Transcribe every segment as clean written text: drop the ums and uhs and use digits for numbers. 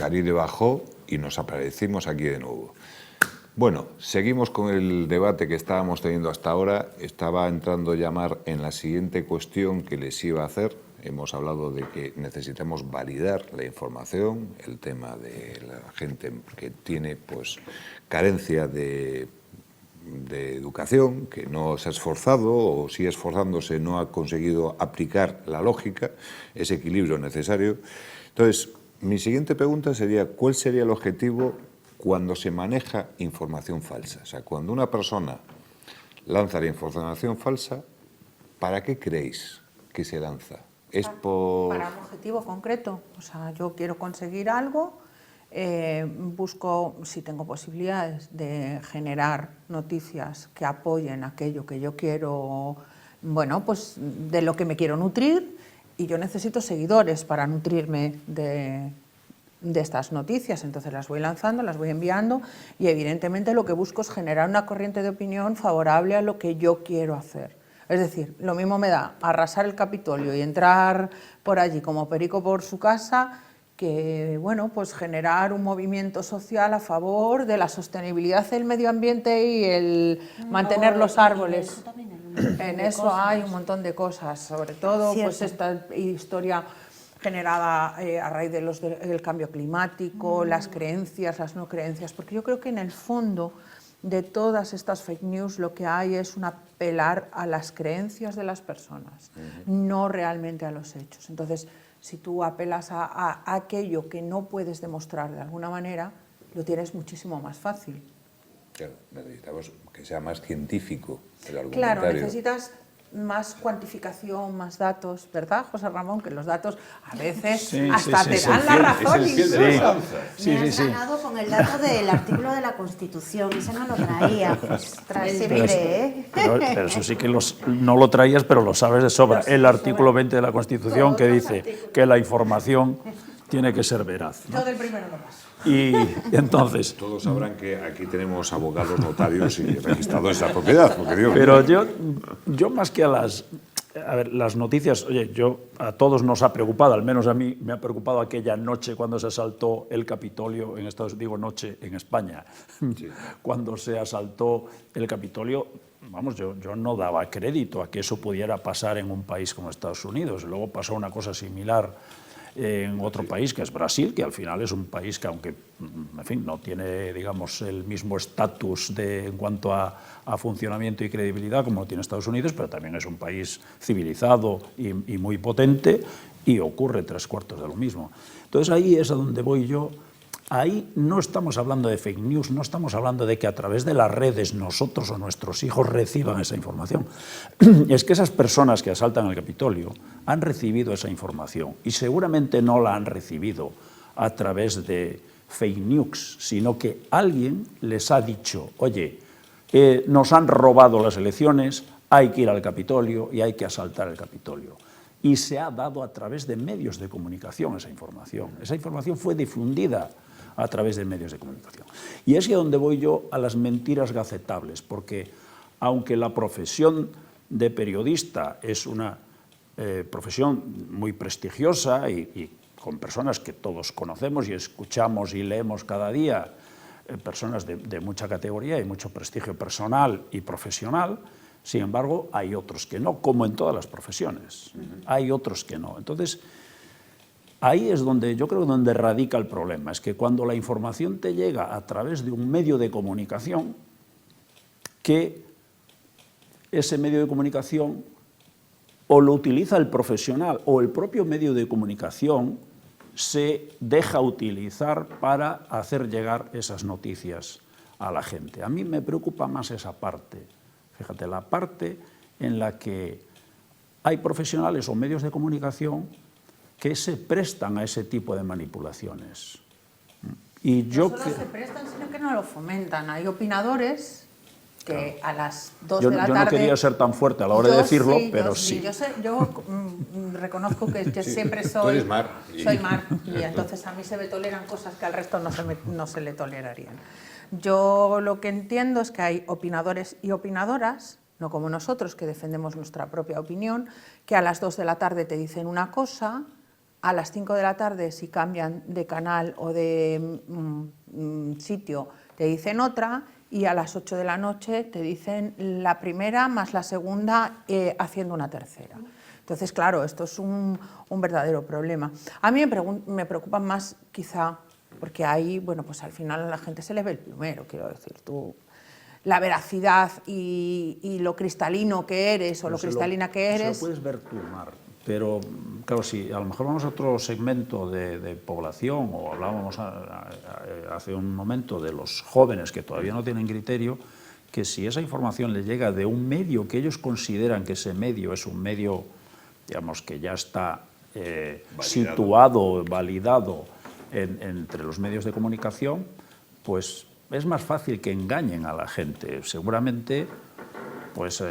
Caride bajó y nos aparecimos aquí de nuevo. Bueno, seguimos con el debate que estábamos teniendo hasta ahora. Estaba entrando ya Mar en la siguiente cuestión que les iba a hacer. Hemos hablado de que necesitamos validar la información, el tema de la gente que tiene pues carencia de educación, que no se ha esforzado o si esforzándose no ha conseguido aplicar la lógica, ese equilibrio necesario. Entonces, mi siguiente pregunta sería, ¿cuál sería el objetivo cuando se maneja información falsa? O sea, cuando una persona lanza la información falsa, ¿para qué creéis que se lanza? ¿Es para un objetivo concreto? O sea, yo quiero conseguir algo, busco, si tengo posibilidades, de generar noticias que apoyen aquello que yo quiero, bueno, pues de lo que me quiero nutrir, y yo necesito seguidores para nutrirme de estas noticias. Entonces las voy lanzando, las voy enviando, y evidentemente lo que busco es generar una corriente de opinión favorable a lo que yo quiero hacer. Es decir, lo mismo me da arrasar el Capitolio y entrar por allí como perico por su casa, que bueno, pues generar un movimiento social a favor de la sostenibilidad del medio ambiente y el mantener los árboles. En eso hay un montón de cosas, sobre todo pues esta historia generada a raíz del cambio climático, las creencias, las no creencias, porque yo creo que en el fondo de todas estas fake news lo que hay es un apelar a las creencias de las personas, no realmente a los hechos. Entonces, si tú apelas a aquello que no puedes demostrar de alguna manera, lo tienes muchísimo más fácil. Claro, necesitamos que sea más científico el argumentario. Claro, necesitas más cuantificación, más datos, ¿verdad, José Ramón? Que los datos a veces te dan la razón incluso. Me has ganado con el dato del artículo de la Constitución, ese no lo traía. Pero eso sí que no lo traías, pero lo sabes de sobra. El artículo 20 de la Constitución que dice que la información tiene que ser veraz, ¿no? Yo del primero no paso. Y entonces... Todos sabrán que aquí tenemos abogados, notarios y registrados de esa propiedad. Pero yo más que a las noticias, oye, a todos nos ha preocupado, al menos a mí me ha preocupado aquella noche cuando se asaltó el Capitolio en Estados Unidos, digo noche en España, sí. Cuando se asaltó el Capitolio, vamos, yo no daba crédito a que eso pudiera pasar en un país como Estados Unidos. Luego pasó una cosa similar en otro país, que es Brasil, que al final es un país que, aunque en fin, no tiene, digamos, el mismo estatus en cuanto a funcionamiento y credibilidad como lo tiene Estados Unidos, pero también es un país civilizado y muy potente, y ocurre 3/4 de lo mismo. Entonces ahí es a donde voy yo. Ahí no estamos hablando de fake news, no estamos hablando de que a través de las redes nosotros o nuestros hijos reciban esa información. Es que esas personas que asaltan el Capitolio han recibido esa información y seguramente no la han recibido a través de fake news, sino que alguien les ha dicho, oye, nos han robado las elecciones, hay que ir al Capitolio y hay que asaltar el Capitolio. Y se ha dado a través de medios de comunicación esa información. Esa información fue difundida a través de medios de comunicación. Y es que donde voy yo a las mentiras gacetables, porque aunque la profesión de periodista es una profesión muy prestigiosa y con personas que todos conocemos y escuchamos y leemos cada día, personas de mucha categoría y mucho prestigio personal y profesional, sin embargo, hay otros que no, como en todas las profesiones. Hay otros que no. Entonces, ahí es donde yo creo que donde radica el problema, es que cuando la información te llega a través de un medio de comunicación, que ese medio de comunicación o lo utiliza el profesional o el propio medio de comunicación se deja utilizar para hacer llegar esas noticias a la gente. A mí me preocupa más esa parte, fíjate, la parte en la que hay profesionales o medios de comunicación que se prestan a ese tipo de manipulaciones. Y no solo se prestan, sino que no lo fomentan. Hay opinadores que a las 2 de la tarde... Yo no quería ser tan fuerte a la hora de decirlo, pero sí. Yo reconozco que siempre soy... Tú eres Mar. Soy Mar, y entonces a mí se me toleran cosas que al resto no se le tolerarían. Yo lo que entiendo es que hay opinadores y opinadoras, no como nosotros, que defendemos nuestra propia opinión, que a las 2 de la tarde te dicen una cosa, a las 5 de la tarde, si cambian de canal o de sitio, te dicen otra, y a las 8 de la noche te dicen la primera más la segunda haciendo una tercera. Entonces, claro, esto es un verdadero problema. A mí me preocupa más, quizá, porque ahí, bueno, pues al final a la gente se le ve el plumero, quiero decir, tú, la veracidad y lo cristalino que eres o lo cristalina que eres. Se lo puedes ver tú, Mar, pero claro, si a lo mejor vamos a otro segmento de población, o hablábamos hace un momento de los jóvenes que todavía no tienen criterio, que si esa información les llega de un medio que ellos consideran que ese medio es un medio, digamos, que ya está situado, validado entre los medios de comunicación, pues es más fácil que engañen a la gente. Seguramente pues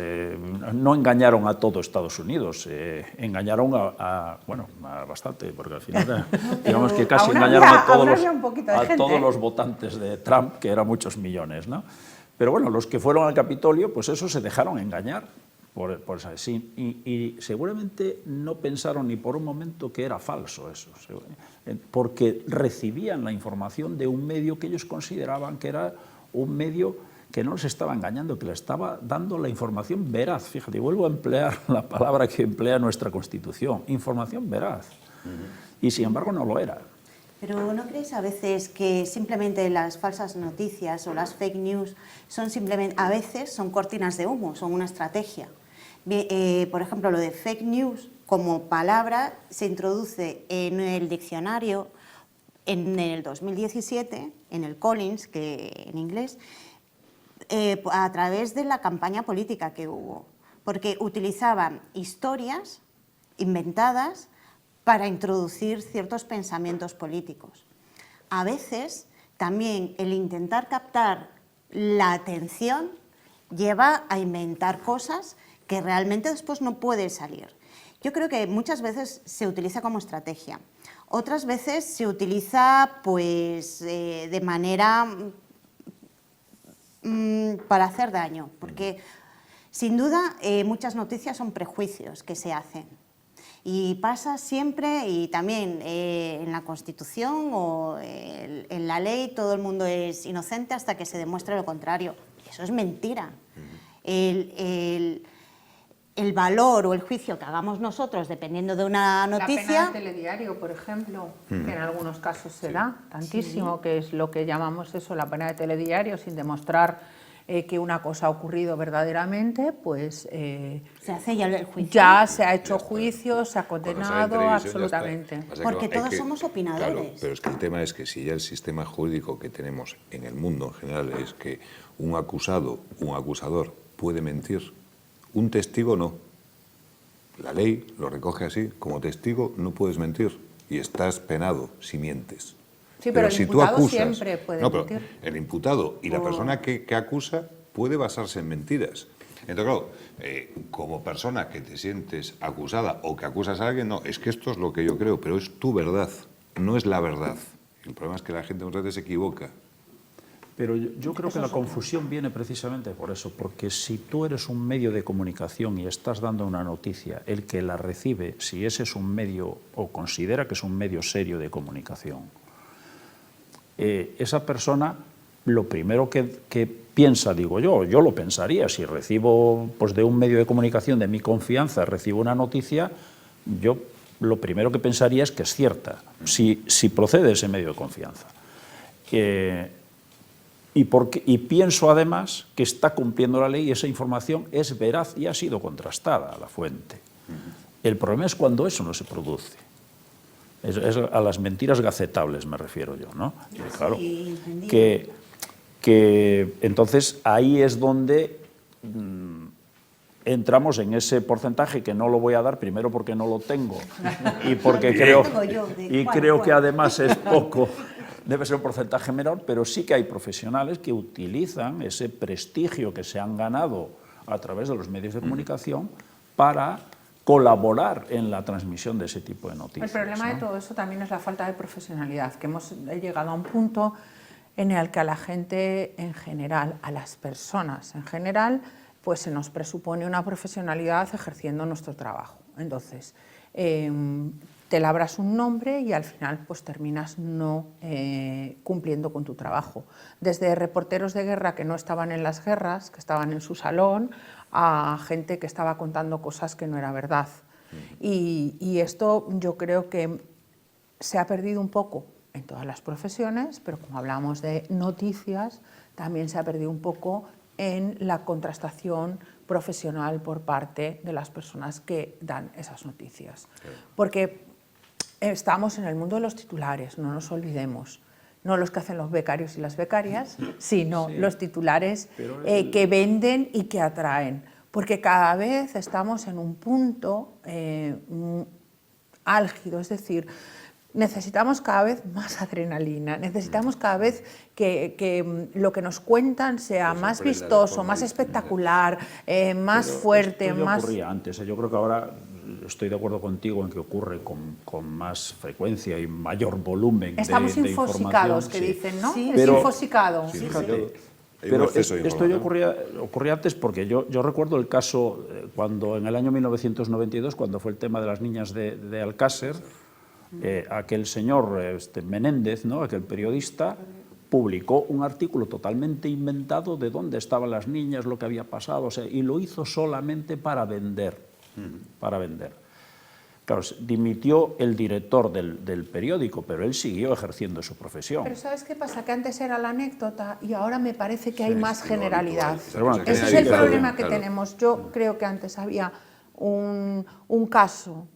no engañaron a todo Estados Unidos, engañaron a bastante, porque al final digamos que casi engañaron a todos los votantes de Trump, que eran muchos millones, ¿no? Pero bueno, los que fueron al Capitolio, pues eso se dejaron engañar por eso, sí, y seguramente no pensaron ni por un momento que era falso eso, porque recibían la información de un medio que ellos consideraban que era un medio que no les estaba engañando, que les estaba dando la información veraz. Fíjate, vuelvo a emplear la palabra que emplea nuestra Constitución, información veraz. Y sin embargo no lo era. Pero ¿no creéis a veces que simplemente las falsas noticias o las fake news son simplemente, a veces son cortinas de humo, son una estrategia? Por ejemplo, lo de fake news como palabra se introduce en el diccionario en el 2017, en el Collins, que en inglés, a través de la campaña política que hubo, porque utilizaban historias inventadas para introducir ciertos pensamientos políticos. A veces también el intentar captar la atención lleva a inventar cosas que realmente después no pueden salir. Yo creo que muchas veces se utiliza como estrategia, otras veces se utiliza pues, de manera para hacer daño, porque sin duda muchas noticias son prejuicios que se hacen. Y pasa siempre, y también en la Constitución o en la ley, todo el mundo es inocente hasta que se demuestre lo contrario. Eso es mentira. El valor o el juicio que hagamos nosotros, dependiendo de una noticia... La pena de telediario, por ejemplo, que en algunos casos se da tantísimo, que es lo que llamamos eso, la pena de telediario, sin demostrar que una cosa ha ocurrido verdaderamente, pues se hace ya el juicio. Ya se ha hecho juicio, se ha condenado, absolutamente. Porque todos somos opinadores. Claro, pero es que el tema es que si ya el sistema jurídico que tenemos en el mundo en general es que un acusado, un acusador puede mentir, un testigo no. La ley lo recoge así, como testigo no puedes mentir y estás penado si mientes. Sí, pero el si imputado tú acusas, siempre puede mentir. El imputado y la persona que acusa puede basarse en mentiras. Entonces, claro, como persona que te sientes acusada o que acusas a alguien, no, es que esto es lo que yo creo, pero es tu verdad, no es la verdad. El problema es que la gente muchas veces se equivoca. Pero yo creo que la confusión viene precisamente por eso, porque si tú eres un medio de comunicación y estás dando una noticia, el que la recibe, si ese es un medio o considera que es un medio serio de comunicación, esa persona lo primero que piensa, digo yo lo pensaría, si recibo pues, de un medio de comunicación de mi confianza, recibo una noticia, yo lo primero que pensaría es que es cierta, si procede de ese medio de confianza. Y pienso además que está cumpliendo la ley y esa información es veraz y ha sido contrastada a la fuente. El problema es cuando eso no se produce. Es a las mentiras gacetables me refiero yo, ¿no? Sí, claro, entendido. que entonces ahí es donde entramos en ese porcentaje que no lo voy a dar, primero porque no lo tengo y porque creo que además es poco. Debe ser un porcentaje menor, pero sí que hay profesionales que utilizan ese prestigio que se han ganado a través de los medios de comunicación para colaborar en la transmisión de ese tipo de noticias. El problema de todo eso también es la falta de profesionalidad, que hemos llegado a un punto en el que a la gente en general, a las personas en general, pues se nos presupone una profesionalidad ejerciendo nuestro trabajo. Entonces, te labras un nombre y al final pues terminas no cumpliendo con tu trabajo. Desde reporteros de guerra que no estaban en las guerras, que estaban en su salón, a gente que estaba contando cosas que no era verdad. Y esto yo creo que se ha perdido un poco en todas las profesiones, pero como hablamos de noticias, también se ha perdido un poco en la contrastación profesional por parte de las personas que dan esas noticias. Porque estamos en el mundo de los titulares, no nos olvidemos. No los que hacen los becarios y las becarias, sino los titulares que venden y que atraen. Porque cada vez estamos en un punto álgido, es decir, necesitamos cada vez más adrenalina, necesitamos cada vez que lo que nos cuentan sea más vistoso, más espectacular, más fuerte, esto ya más... ocurría antes, yo creo que ahora estoy de acuerdo contigo en que ocurre con más frecuencia y mayor volumen Estamos de infosicados, información. que dicen, ¿no? Sí, es pero, infosicado. Fíjate, Hay un pero exceso de esto ya información. ocurría antes porque yo recuerdo el caso cuando en el año 1992, cuando fue el tema de las niñas de Alcácer, aquel señor Menéndez, ¿no?, aquel periodista, publicó un artículo totalmente inventado de dónde estaban las niñas, lo que había pasado, o sea, y lo hizo solamente para vender. Para vender. Claro, dimitió el director del periódico, pero él siguió ejerciendo su profesión. Pero ¿sabes qué pasa? Que antes era la anécdota y ahora me parece que hay más generalidad. Pero bueno, Ese es el generalizado, problema que claro. tenemos. Yo creo que antes había un caso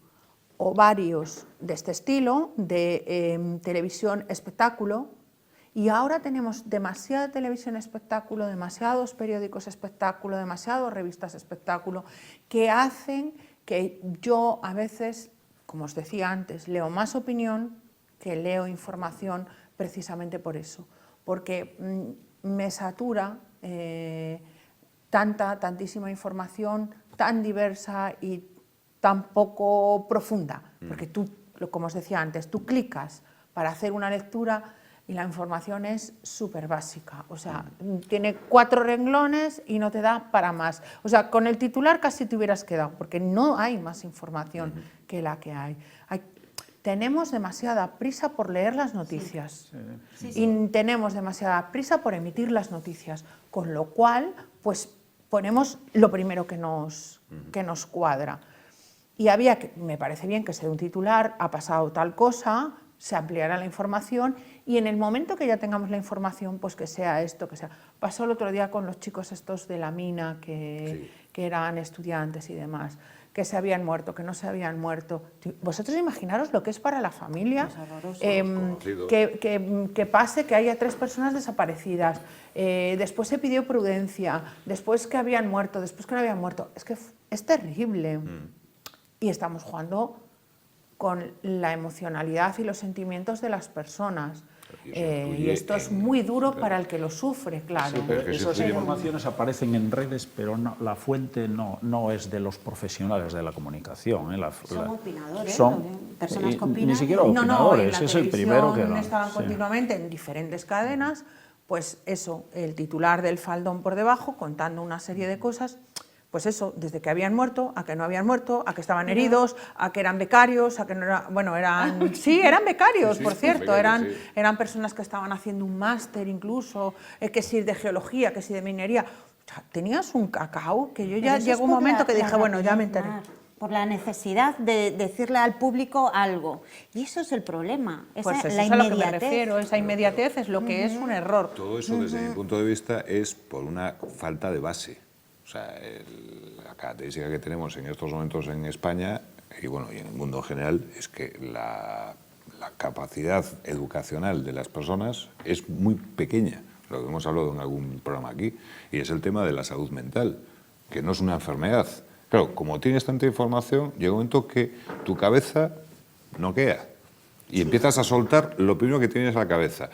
o varios de este estilo, de televisión espectáculo, y ahora tenemos demasiada televisión espectáculo, demasiados periódicos espectáculo, demasiadas revistas espectáculo, que hacen que yo a veces, como os decía antes, leo más opinión que leo información precisamente por eso, porque me satura tantísima información tan diversa y tan poco profunda, porque tú, como os decía antes, tú clicas para hacer una lectura y la información es súper básica, o sea, tiene 4 renglones y no te da para más. O sea, con el titular casi te hubieras quedado, porque no hay más información que la que hay. Tenemos demasiada prisa por leer las noticias y tenemos demasiada prisa por emitir las noticias, con lo cual, pues ponemos lo primero que nos cuadra. Y me parece bien que sea un titular, ha pasado tal cosa, se ampliará la información y en el momento que ya tengamos la información, pues que sea esto, que sea... Pasó el otro día con los chicos estos de la mina, que eran estudiantes y demás, que se habían muerto, que no se habían muerto. Vosotros imaginaros lo que es para la familia que pase que haya 3 personas desaparecidas, después se pidió prudencia, después que habían muerto, después que no habían muerto. Es que es terrible. Y estamos jugando con la emocionalidad y los sentimientos de las personas. Y esto es muy duro para el que lo sufre, claro. Sí, pero esas informaciones aparecen en redes, pero la fuente no es de los profesionales de la comunicación. Son opinadores, son personas que opinan. ni siquiera opinadores, en la es el primero que... estaban continuamente en diferentes cadenas, pues eso, el titular del faldón por debajo, contando una serie de cosas. Pues eso, desde que habían muerto, a que no habían muerto, a que estaban heridos, a que eran becarios, a que no eran... Bueno, eran... Sí, eran becarios, por cierto, becarios, eran personas que estaban haciendo un máster incluso, que si de geología, que si de minería. O sea, tenías un cacao que yo ya llegó un momento que dije, bueno, ya me enteré. Por la necesidad de decirle al público algo. Y eso es el problema, Pues eso la es a lo que me inmediatez. refiero, esa inmediatez es lo que es un error. Todo eso, desde mi punto de vista, es por una falta de base. O sea, la característica que tenemos en estos momentos en España y bueno, y en el mundo en general es que la capacidad educacional de las personas es muy pequeña, lo que hemos hablado en algún programa aquí, y es el tema de la salud mental, que no es una enfermedad. Claro, como tienes tanta información, llega un momento que tu cabeza noquea. Y empiezas a soltar lo primero que tienes a la cabeza.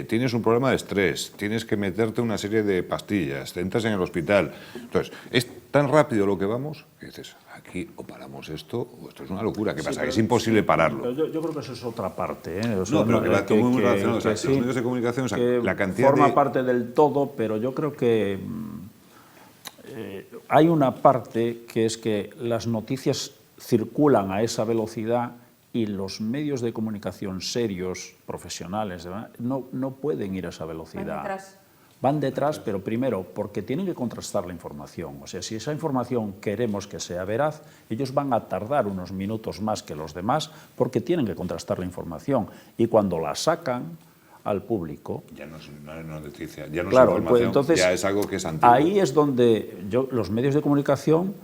Tienes un problema de estrés, tienes que meterte una serie de pastillas, te entras en el hospital. Entonces, es tan rápido lo que vamos que dices, aquí o paramos esto o esto es una locura. ¿Qué pasa? Que es imposible pararlo. Yo creo que eso es otra parte. O sea, No, pero que va todo muy relacionado. O sea, sí, los medios de comunicación, o sea, que la cantidad forma parte del todo, pero yo creo que hay una parte que es que las noticias circulan a esa velocidad y los medios de comunicación serios, profesionales, ¿verdad? No pueden ir a esa velocidad. Van detrás, pero primero, porque tienen que contrastar la información. O sea, si esa información queremos que sea veraz, ellos van a tardar unos minutos más que los demás porque tienen que contrastar la información. Y cuando la sacan al público... Ya no es una noticia, ya no claro, es información, pues entonces, ya es algo que es antiguo. Ahí es donde los medios de comunicación,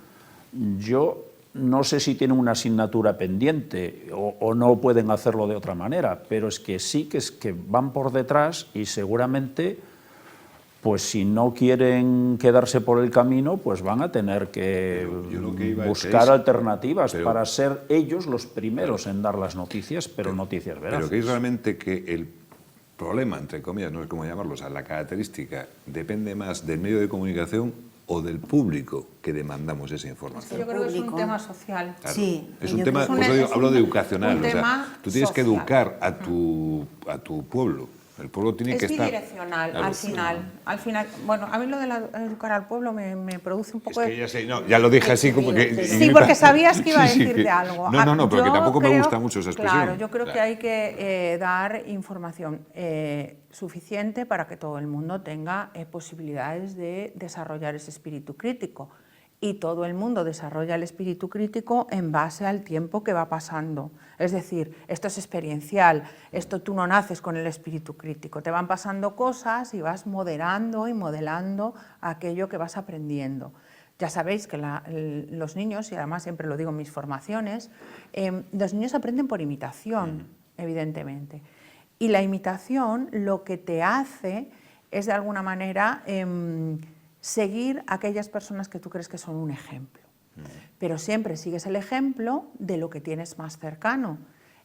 yo no sé si tienen una asignatura pendiente o no pueden hacerlo de otra manera, pero es que sí que van por detrás y seguramente... pues si no quieren quedarse por el camino, pues van a tener que buscar alternativas para ser ellos los primeros en dar las noticias, pero noticias veraces. Pero que es realmente que el problema, entre comillas, no sé cómo llamarlo, o sea, la característica depende más del medio de comunicación o del público que demandamos esa información. Yo creo que es un tema social. Claro. Sí, Es un tema, hablo de educacional, o sea, tú tienes que educar a tu pueblo. El pueblo tiene que estar... Es bidireccional, claro, al final. Bueno, a mí lo de educar al pueblo me produce un poco es que ya lo dije así como que... Sí, porque sabías que iba a decirte algo. No, pero que tampoco me gusta creo, mucho esa expresión. Claro, yo creo que hay que dar información suficiente para que todo el mundo tenga posibilidades de desarrollar ese espíritu crítico. Y todo el mundo desarrolla el espíritu crítico en base al tiempo que va pasando. Es decir, esto es experiencial, esto tú no naces con el espíritu crítico, te van pasando cosas y vas moderando y modelando aquello que vas aprendiendo. Ya sabéis que los niños, y además siempre lo digo en mis formaciones, los niños aprenden por imitación, evidentemente. Y la imitación lo que te hace es de alguna manera... seguir a aquellas personas que tú crees que son un ejemplo. Pero siempre sigues el ejemplo de lo que tienes más cercano.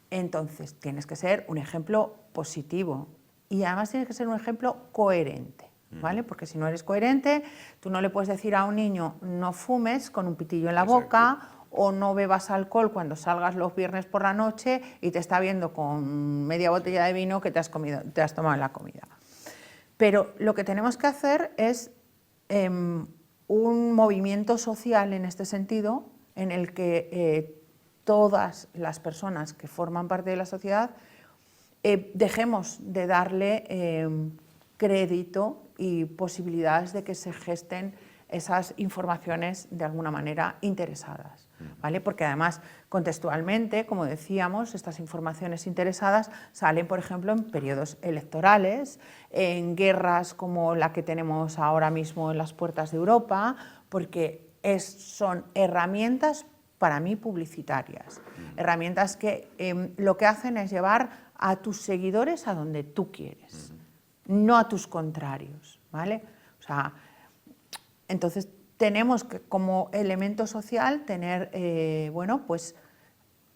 Entonces, tienes que ser un ejemplo positivo y además tienes que ser un ejemplo coherente, ¿vale? Porque si no eres coherente, tú no le puedes decir a un niño no fumes con un pitillo en la boca o no bebas alcohol cuando salgas los viernes por la noche y te está viendo con media botella de vino que te has tomado en la comida. Pero lo que tenemos que hacer es un movimiento social en este sentido, en el que todas las personas que forman parte de la sociedad dejemos de darle crédito y posibilidades de que se gesten esas informaciones de alguna manera interesadas, ¿vale? Porque además, contextualmente, como decíamos, estas informaciones interesadas salen, por ejemplo, en periodos electorales, en guerras como la que tenemos ahora mismo en las puertas de Europa, porque son herramientas para mí publicitarias, herramientas que lo que hacen es llevar a tus seguidores a donde tú quieres, no a tus contrarios, ¿vale? O sea, entonces tenemos que, como elemento social, tener bueno, pues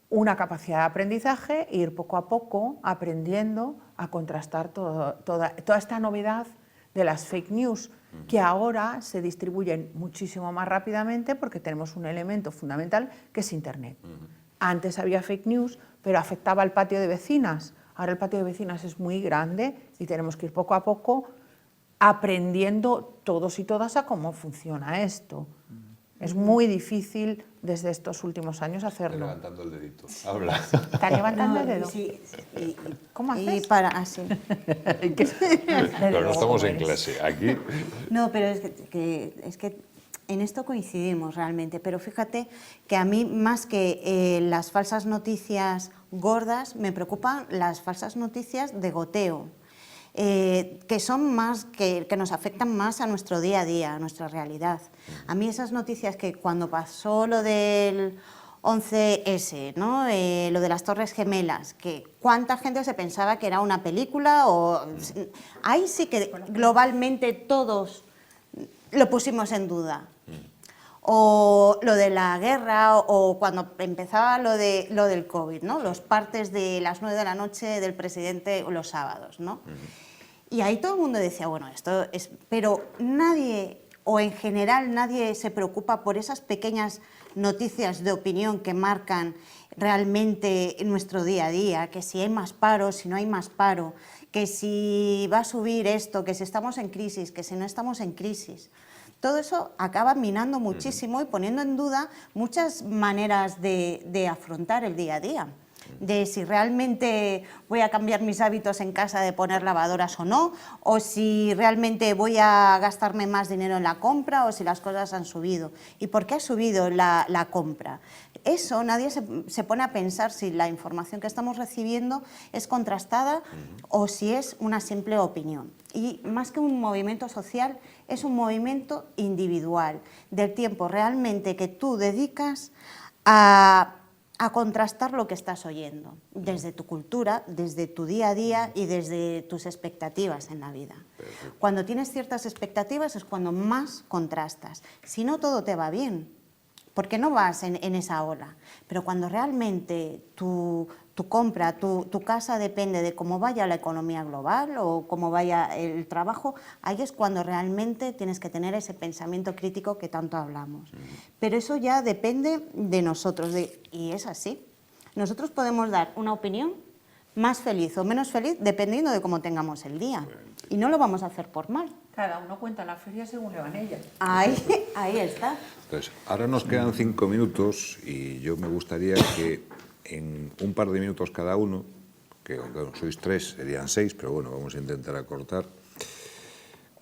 una capacidad de aprendizaje e ir poco a poco aprendiendo a contrastar toda esta novedad de las fake news, que ahora se distribuyen muchísimo más rápidamente porque tenemos un elemento fundamental que es Internet. Antes había fake news, pero afectaba al patio de vecinas. Ahora el patio de vecinas es muy grande y tenemos que ir poco a poco aprendiendo todos y todas a cómo funciona esto. Es muy difícil desde estos últimos años hacerlo. Levantando el dedito. Habla. ¿Está levantando el dedo? Sí, ¿Cómo haces? y para así. Pero no estamos en clase. Aquí... No, pero es que en esto coincidimos realmente. Pero fíjate que a mí, más que las falsas noticias gordas, me preocupan las falsas noticias de goteo. Que son más, que nos afectan más a nuestro día a día, a nuestra realidad. A mí esas noticias que cuando pasó lo del 11S, ¿no? Lo de las Torres Gemelas, que cuánta gente se pensaba que era una película, o ahí sí que globalmente todos lo pusimos en duda. O lo de la guerra, o cuando empezaba lo del COVID, ¿no? Los partes de las 9 de la noche del presidente los sábados, ¿no? Y ahí todo el mundo decía, bueno, esto es... Pero nadie, o en general nadie se preocupa por esas pequeñas noticias de opinión que marcan realmente nuestro día a día, que si hay más paro, si no hay más paro, que si va a subir esto, que si estamos en crisis, que si no estamos en crisis. Todo eso acaba minando muchísimo y poniendo en duda muchas maneras de afrontar el día a día. de si realmente voy a cambiar mis hábitos en casa de poner lavadoras o no, o si realmente voy a gastarme más dinero en la compra o si las cosas han subido. ¿Y por qué ha subido la compra? Eso nadie se pone a pensar si la información que estamos recibiendo es contrastada o si es una simple opinión. Y más que un movimiento social, es un movimiento individual, del tiempo realmente que tú dedicas a contrastar lo que estás oyendo, desde tu cultura, desde tu día a día y desde tus expectativas en la vida. Perfecto. Cuando tienes ciertas expectativas es cuando más contrastas. Si no, todo te va bien, porque no vas en esa ola. Pero cuando realmente tu compra, tu casa depende de cómo vaya la economía global o cómo vaya el trabajo, ahí es cuando realmente tienes que tener ese pensamiento crítico que tanto hablamos. Pero eso ya depende de nosotros, y es así. Nosotros podemos dar una opinión más feliz o menos feliz dependiendo de cómo tengamos el día. Y no lo vamos a hacer por mal. Cada uno cuenta la feria según le van ellas. Ahí está. Entonces, ahora nos quedan 5 minutos y yo me gustaría que en un par de minutos cada uno, que aunque sois 3, serían 6, pero bueno, vamos a intentar acortar,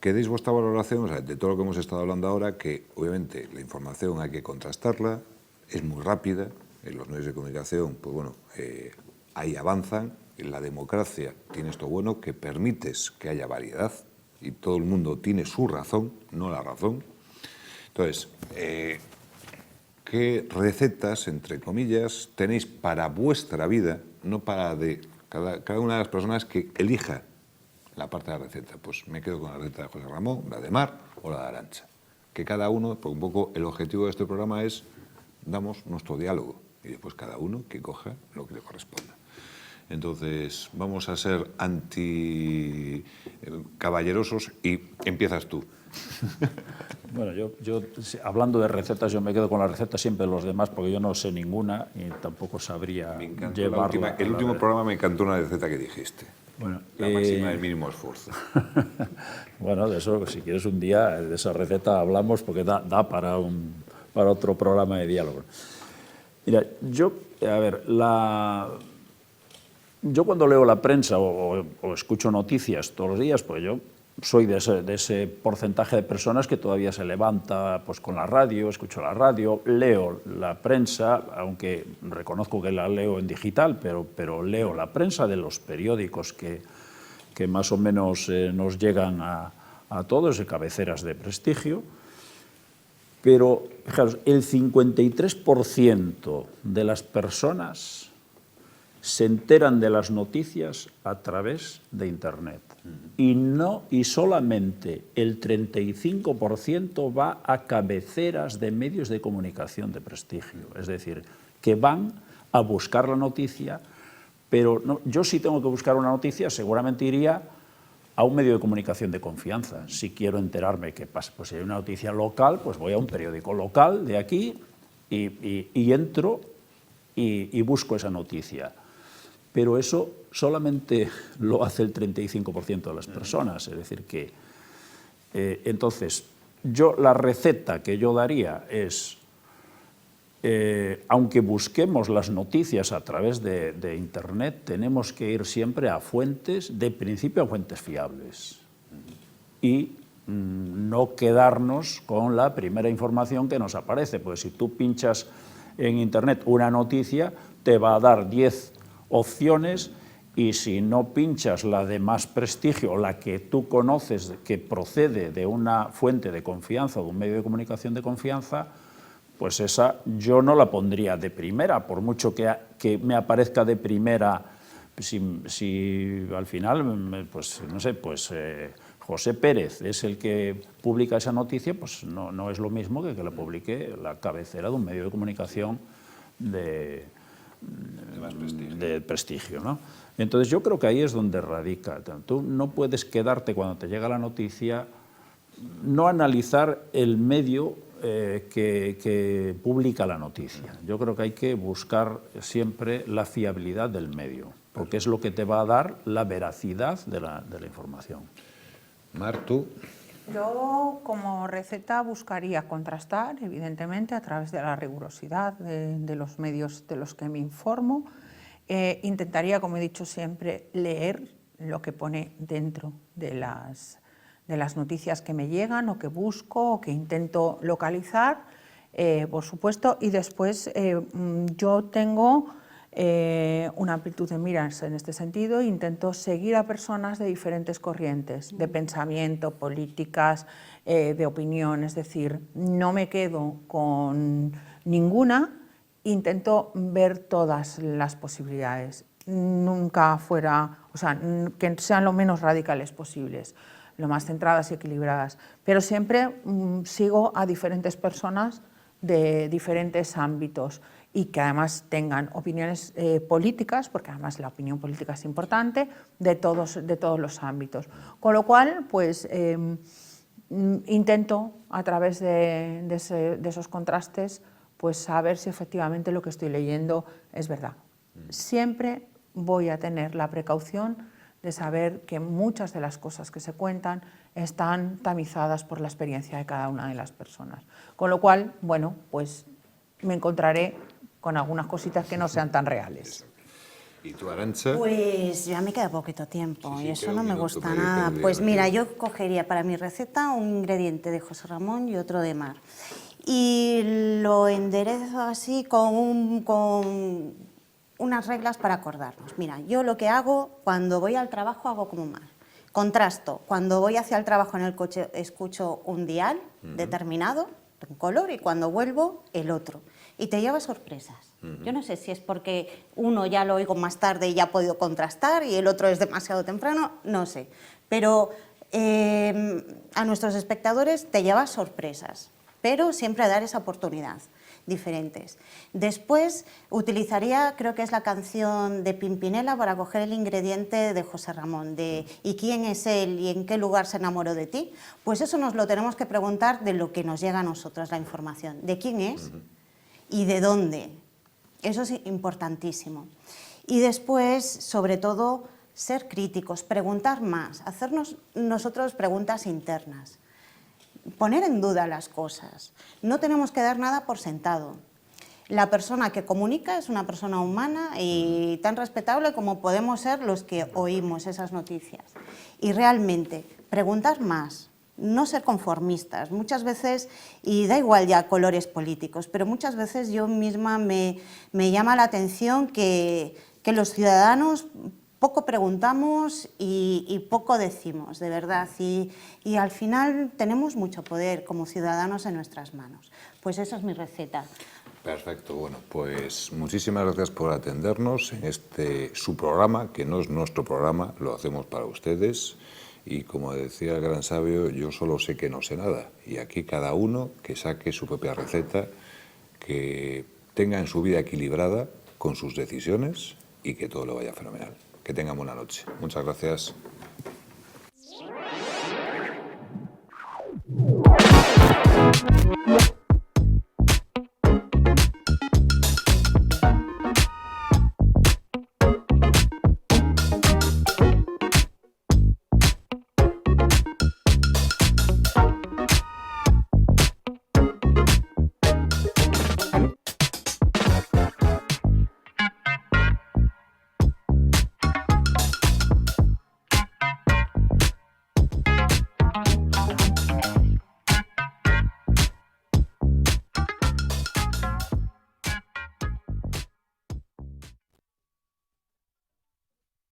que deis vuestra valoración, o sea, de todo lo que hemos estado hablando ahora, que obviamente la información hay que contrastarla, es muy rápida, en los medios de comunicación, pues bueno, ahí avanzan, en la democracia tiene esto bueno, que permites que haya variedad y todo el mundo tiene su razón, no la razón. Entonces, ¿qué recetas, entre comillas, tenéis para vuestra vida, no para de cada una de las personas que elija la parte de la receta? Pues me quedo con la receta de José Ramón, la de Mar o la de Arantxa. Que cada uno, porque un poco el objetivo de este programa es, damos nuestro diálogo y después cada uno que coja lo que le corresponda. Entonces, vamos a ser anti-caballerosos y empiezas tú. Bueno, yo hablando de recetas, yo me quedo con la receta siempre de los demás porque yo no sé ninguna y tampoco sabría Me encantó llevarla. el último programa me encantó una receta que dijiste. Bueno, La máxima del mínimo esfuerzo. Bueno, de eso, si quieres un día, de esa receta hablamos porque da para otro programa de diálogo. Mira, yo cuando leo la prensa o escucho noticias todos los días, pues yo soy de ese porcentaje de personas que todavía se levanta pues, con la radio, escucho la radio, leo la prensa, aunque reconozco que la leo en digital, pero leo la prensa de los periódicos que más o menos nos llegan a todos, de cabeceras de prestigio. Pero, fijaros, el 53% de las personas se enteran de las noticias a través de Internet. Y solamente el 35% va a cabeceras de medios de comunicación de prestigio. Es decir, que van a buscar la noticia, pero no, yo si tengo que buscar una noticia seguramente iría a un medio de comunicación de confianza. Si quiero enterarme qué pasa, pues si hay una noticia local, pues voy a un periódico local de aquí y entro y busco esa noticia. Pero eso solamente lo hace el 35% de las personas. Es decir, que entonces, la receta que yo daría es, aunque busquemos las noticias a través de Internet, tenemos que ir siempre a fuentes, de principio a fuentes fiables. Y no quedarnos con la primera información que nos aparece. Pues si tú pinchas en Internet una noticia, te va a dar 10 opciones y si no pinchas la de más prestigio, la que tú conoces que procede de una fuente de confianza o de un medio de comunicación de confianza, pues esa yo no la pondría de primera, por mucho que me aparezca de primera, si al final, pues no sé, pues José Pérez es el que publica esa noticia, pues no es lo mismo que la publique la cabecera de un medio de comunicación de prestigio, ¿no? Entonces yo creo que ahí es donde radica. Tú no puedes quedarte cuando te llega la noticia, no analizar el medio que publica la noticia. Yo creo que hay que buscar siempre la fiabilidad del medio, porque es lo que te va a dar la veracidad de la información. Mar, ¿tú? Yo como receta buscaría contrastar, evidentemente, a través de la rigurosidad de los medios de los que me informo, intentaría, como he dicho siempre, leer lo que pone dentro de las noticias que me llegan o que busco o que intento localizar, por supuesto, y después yo tengo una amplitud de miras en este sentido. Intento seguir a personas de diferentes corrientes de pensamiento, políticas, de opinión, es decir, no me quedo con ninguna, intento ver todas las posibilidades, nunca fuera, o sea, que sean lo menos radicales posibles, lo más centradas y equilibradas, pero siempre sigo a diferentes personas de diferentes ámbitos y que además tengan opiniones políticas, porque además la opinión política es importante, de todos los ámbitos. Con lo cual, pues intento a través de esos contrastes pues saber si efectivamente lo que estoy leyendo es verdad. Siempre voy a tener la precaución de saber que muchas de las cosas que se cuentan están tamizadas por la experiencia de cada una de las personas. Con lo cual, bueno, pues me encontraré con algunas cositas que no sean tan reales. ¿Y tú, Arantxa? Pues ya me queda poquito tiempo Sí, y eso queda no un me minuto, gusta medio, nada. pero Pues digo, mira, tío. yo cogería para mi receta un ingrediente de José Ramón y otro de Mar. Y lo enderezo así con unas reglas para acordarnos. Mira, yo lo que hago cuando voy al trabajo hago como Mar. Contrasto, cuando voy hacia el trabajo en el coche escucho un dial determinado, un color, y cuando vuelvo el otro. Y te lleva sorpresas. Yo no sé si es porque uno ya lo oigo más tarde y ya he podido contrastar y el otro es demasiado temprano, no sé. Pero a nuestros espectadores te lleva sorpresas, pero siempre dar esa oportunidad, diferentes. Después utilizaría, creo que es la canción de Pimpinela para coger el ingrediente de José Ramón, de ¿y quién es él y en qué lugar se enamoró de ti? Pues eso nos lo tenemos que preguntar de lo que nos llega a nosotros, la información, de quién es y de dónde. Eso es importantísimo. Y después, sobre todo, ser críticos, preguntar más, hacernos nosotros preguntas internas, poner en duda las cosas. No tenemos que dar nada por sentado. La persona que comunica es una persona humana y tan respetable como podemos ser los que oímos esas noticias. Y realmente, preguntar más, no ser conformistas. Muchas veces, y da igual ya colores políticos, pero muchas veces yo misma me llama la atención que los ciudadanos poco preguntamos y poco decimos, de verdad. Y al final tenemos mucho poder como ciudadanos en nuestras manos. Pues esa es mi receta. Perfecto, bueno, pues muchísimas gracias por atendernos en su programa, que no es nuestro programa, lo hacemos para ustedes. Y como decía el gran sabio, yo solo sé que no sé nada. Y aquí cada uno que saque su propia receta, que tenga en su vida equilibrada con sus decisiones y que todo le vaya fenomenal. Que tengan buena noche. Muchas gracias.